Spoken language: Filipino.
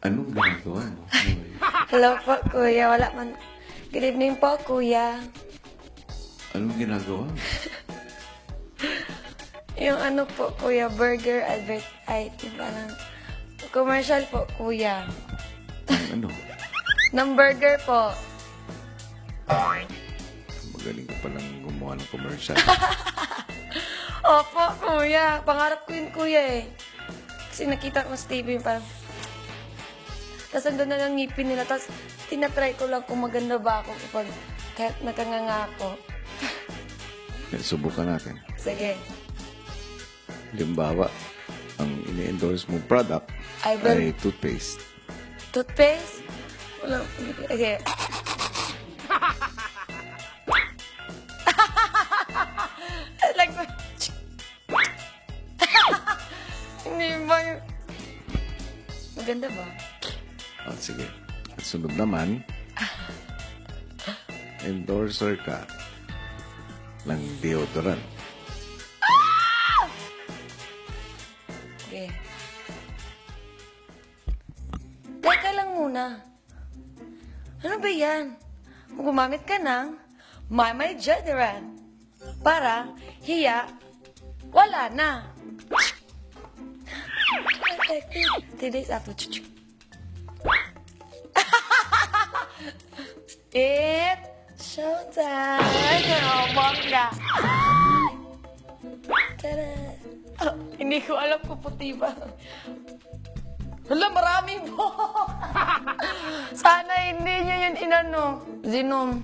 Anong ginagawa mo? Hello po, kuya. Wala man. Good evening po, kuya. Anong ginagawa mo? Yung ano po, kuya, burger advert, ay, yung parang commercial po, kuya. Ano? Ng burger po. Magaling ka palang gumawa ng commercial. Opo, kuya. Pangarap ko yun, kuya eh. Kasi nakita ko sa TV yung parang... Tapos andun na lang ngipin nila. Tapos tinatry ko lang kung maganda ba ako kapag kahit nakanganga ako. Subukan natin. Sige. Halimbawa, ang ini-endorse mong product Ay, ay toothpaste. Toothpaste? Wala. Okay. Like, hindi ba yung... Maganda ba? Sige. At sunod naman, endorser ka ng deodorant. Okay. Teka lang muna. Ano ba yan? Gumamit ka ng My Deodorant para hiya, wala na. Effective 3 days after. It's showtime! Oh, bongga! Tada! Oh, hindi ko alam kung puti ba. Hala, maraming buhok! Sana hindi nyo yun inano. Zinom.